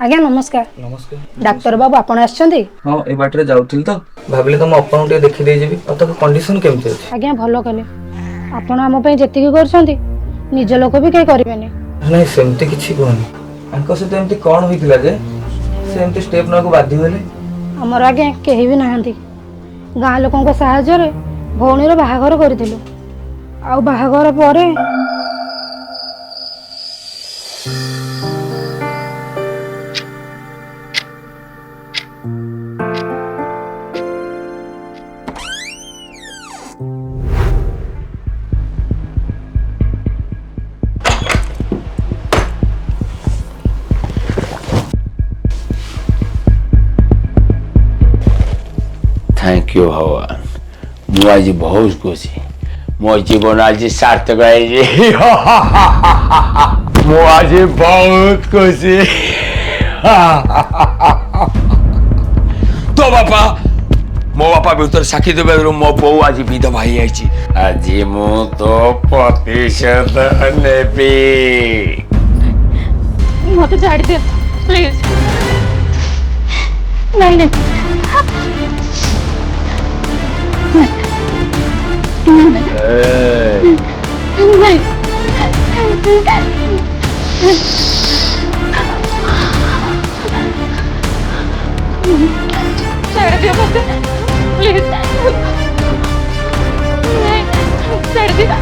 आज्ञा नमस्कार। नमस्कार डाक्टर बाबू आपण आछंती? हाँ ए बाटरे जाउथिल तो भाबिले तुम अपन टे देखि दे जेबी अतक कंडीशन केमते अछि? आज्ञा भलो कले आपण हम पे जेति की करछंती निज लोक भी कई करबेनी। नहीं सेमते किछि कोनी अंक से एमती कोन होइतिला जे से एमती स्टेप ना को बाध्य होले? हमर आज्ञा केही भी नाहंती गाँ लोकन को सहायता रे भौणीर बाहाघर करथिलु आ बाहाघर परे थैंक यू भगवान मु आज बहुत खुशी मो जीवन आज सार्थक है मु आज बहुत खुशी तो बापा मो बापा भीतर साक्षी देवे मो बो आज विधवा ही आज मु तो प्रतिशोध नेबी मत छाड़ दे प्लीज। नहीं नहीं छाड़ दियो मत प्लीज। नहीं छाड़ दियो।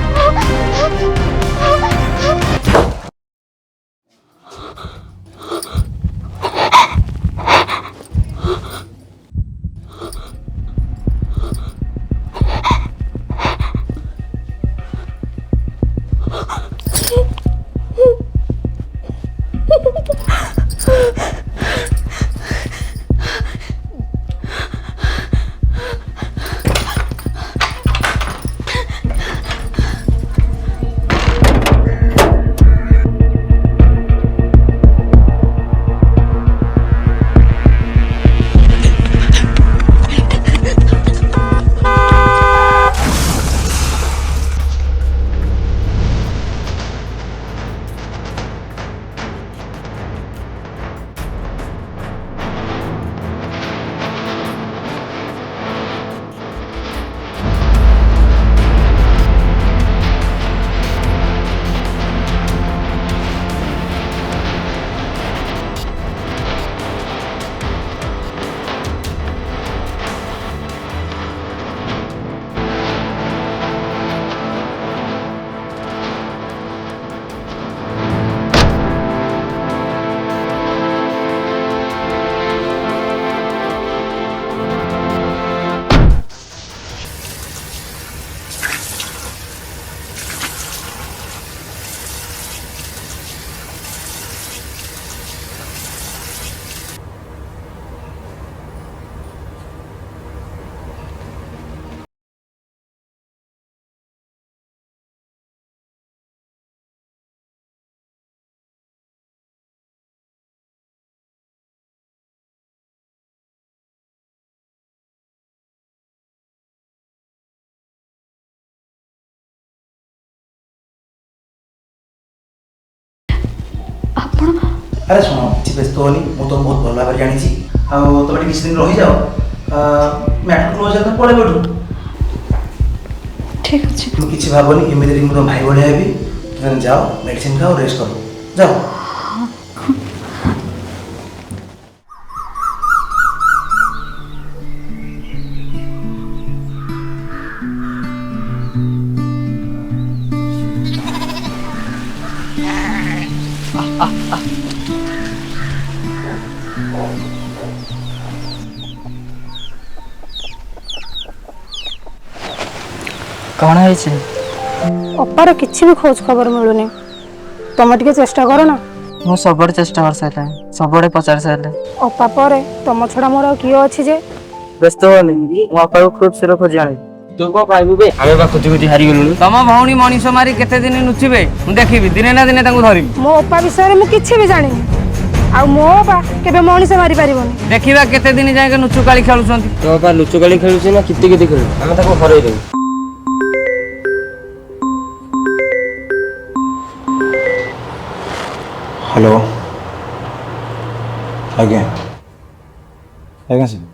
अरे शुण किसी व्यस्त होनी मुझे तुम बहुत भल भाव जानी तुम किसी दिन रही जाओ मैटर क्लोज तो पड़े बैठू ठीक अच्छे तुम किसी भावनी एमती मुझे भाई भाई हेबी तुम जाओ मेडिसिन खाओ रेस्ट करो जाओ। कौन है अपार किसी भी खोज खबर मिलूनी तुम टे चेष्टा कर ना। मु सब चेष्टा कर सारे सब पचार सारे अपा पर तुम छड़ा मोर किए अच्छी जे व्यस्त होनी मोपा को खूब सिर खोजी आनी तू को पाइबु बे आमे बा खोजी खोजी हारी गेलु तम भौणी मनीष मारी केते दिन नुचिबे मु देखिबी दिने ना दिने तांको धरिबी मो अपा विषय में किसी भी जानी आ मो अपा केबे मनीष मारी परिबनी देखिबा केते दिन जाके नुचुकाली खेलुछंती तो बा नुचुकाली खेलुछि ना किति किति खेलु आमे ताको हरई देबु। हेलो ଆଜ୍ଞା ଆଜ୍ଞା ସାର୍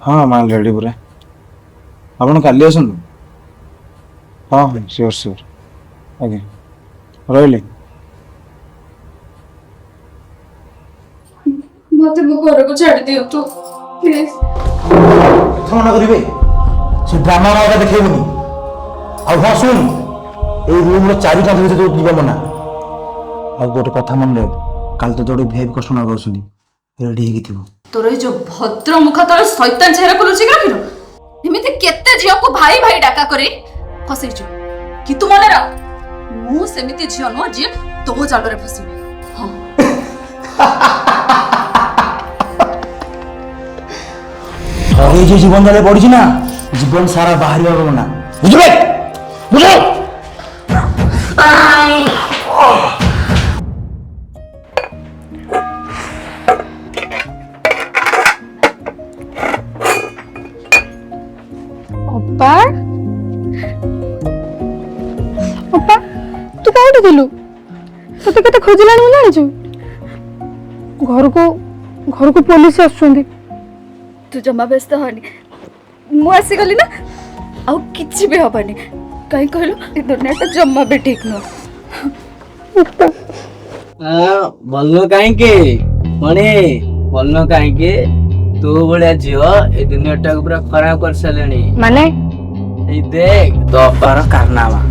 ହଁ ମାଲ ରେଡ଼ି ପୁରା ଆପଣ କାଲି ଆସନ୍ତୁ ହଁ ହଁ ସିଓର ସିଓର ଆଜ୍ଞା ରହିଲି ମତେ ମୋ ଘରକୁ ଛାଡ଼ି ଦିଅନ୍ତୁ ପ୍ଲିଜ। ମନା କରିବେ ସେ ଡ୍ରାମା ମାଟା ଦେଖେଇବୁନି ଆଉ ହଁ ଶୁଣ ଏଇ ରୁମ୍ର ଚାରି କାନ୍ଥ ଭିତରେ ତୁ ଯିବା ମନା ଆଉ ଗୋଟେ କଥା ମନେ ରଖ କାଲି ତ ଗୋଟେ ଭିଆଇପି କଷ୍ଟମର ଆସୁଛନ୍ତି ରେଡ଼ି ହେଇକି ଥିବ ତୋର ଏଇ ଯୋଉ ଭଦ୍ର ମୁଖ ତଳେ ଶୈତାନ ଚେହେରାକୁ ଲୁଚିକି ରଖିଲ ଏମିତି କେତେ ଝିଅକୁ ଭାଇ ଭାଇ ଡାକା କରି ଫସେଇଛୁ କିନ୍ତୁ ମନେ ରଖ ମୁଁ ସେମିତି ଝିଅ ନୁହଁ ଯିଏ ତୋ ଜାଲରେ ଫସିବି। ହଁ ଥରେ ଯେ ଜୀବନ ଜାଲେ ପଡ଼ିଛି ନା ଜୀବନ ସାରା ବାହାରିବା ମନା ବୁଝିଲେ ବୁଝ ଅପା ଅପା ତୁ କୋଉଠି ଥିଲୁ ତତେ କେତେ ଖୋଜିଲାଣି ମୁଁ ଜାଣିଛୁ ଘରକୁ ଘରକୁ ପୋଲିସ ଆସୁଛନ୍ତି ତୁ ଜମା ବ୍ୟସ୍ତ ହନି ମୁଁ ଆସିଗଲି ନା ଆଉ କିଛି ବି ହବନି କାହିଁ କହିଲୁ ଏ ଦୁନିଆଟା ଜମା ବି ଠିକ ନୁହଁ। ଭଲ କାହିଁକି ମଣି ଭଲ କାହିଁକି ତୋ ଭଳିଆ ଝିଅ ଏ ଦୁନିଆଟାକୁ ପୁରା ଖରାପ କରିସାରିଲେଣି ମାନେ ଏଇ ଦେଖ ତୋ ଅପାର କାରନାମା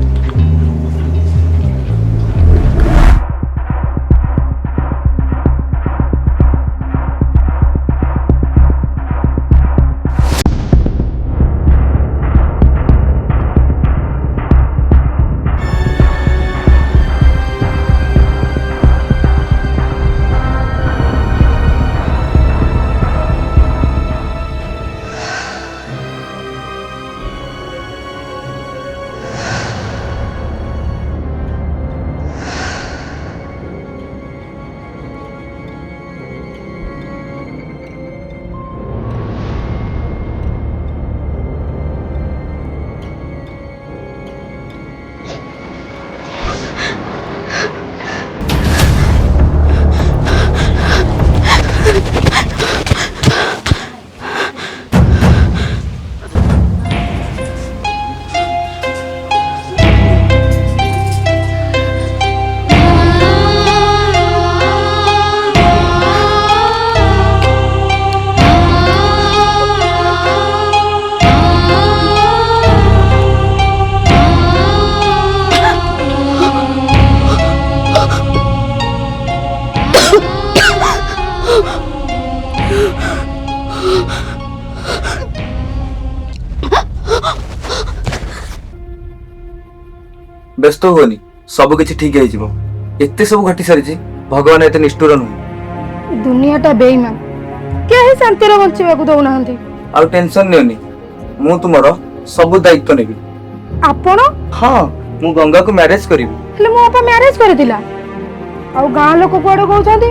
ବ୍ୟସ୍ତ ହୁଅନି ସବୁ କିଛି ଠିକ ହେଇଯିବ ଏତେ ସବୁ ଘଟି ସାରିଛି ଭଗବାନ ଏତେ ନିଷ୍ଠୁର ନୁହେଁ ଦୁନିଆଟା ବେଇମାନ କେହି ଶାନ୍ତିରେ ବଞ୍ଚିବାକୁ ଦଉନାହାନ୍ତି ଆଉ ଟେନସନ ନିଅନି ମୁଁ ତୁମର ସବୁ ଦାୟିତ୍ୱ ନେବି ଆପଣ ହଁ ମୁଁ ଗଙ୍ଗାକୁ ମ୍ୟାରେଜ କରିବି ହେଲେ ମୋ ବାପା ମ୍ୟାରେଜ କରିଥିଲା ଆଉ ଗାଁ ଲୋକ କୁଆଡେ କହୁଛନ୍ତି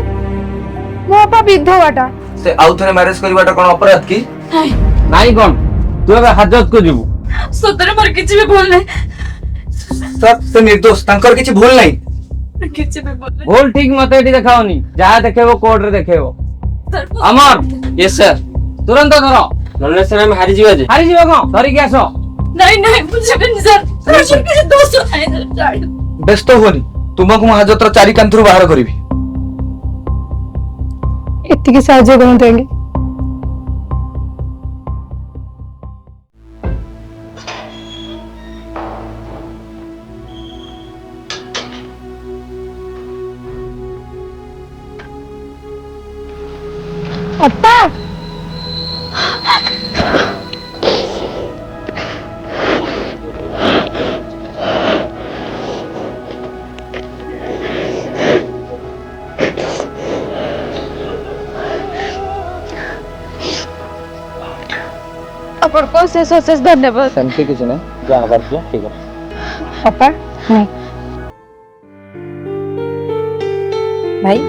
ମୋ ବାପା ବିଧବାଟା ସେ ଆଉ ଥରେ ମ୍ୟାରେଜ କରିବାଟା କଣ ଅପରାଧ କି ନାଇଁ କଣ ତୁ ଏବେ ହାଜତକୁ ଯିବୁ ସତରେ ମୋର କିଛି ବି ଭୁଲ ନାହିଁ ସାର୍ ସେ ନିର୍ଦ୍ଦୋଷ ତାଙ୍କର କିଛି ଭୁଲ ନାହିଁ କିଛି ବି ଭୁଲ ଭୁଲ ଠିକ ମତେ ଏଠି ଦେଖାଉନି ଯାହା ଦେଖେଇବ କୋର୍ଟରେ ଦେଖେଇବ ନାହିଁ ଅମର ୟେସ୍ ସାର୍ ତୁରନ୍ତ ଧର ନହେଲେ ସାର୍ ଆମେ ହାରିଯିବା ଯେ ହାରିଯିବା କଣ ଧରିକି ଆସ ନାଇଁ ନାଇଁ ମୁଁ ଯିବିନି ସାର୍ ମୋର କିଛି ଦୋଷ ନାହିଁ ସାର୍ ବ୍ୟସ୍ତ ହୁଅନି ତୁମକୁ ମୁଁ ହାଜତର ଚାରି କାନ୍ଥରୁ ବାହାର କରିବି ଏତିକି ସାହାଯ୍ୟ କରନ୍ତୁ ଆଜ୍ଞା ଅପା ଆପଣଙ୍କୁ ଅଶେଷ ଅଶେଷ ଧନ୍ୟବାଦ ସେମିତି କିଛି ନାହିଁ ଯାହା ହବାର ଠିକ ଅଛି ଅପା ନାଇଁ ଭାଇ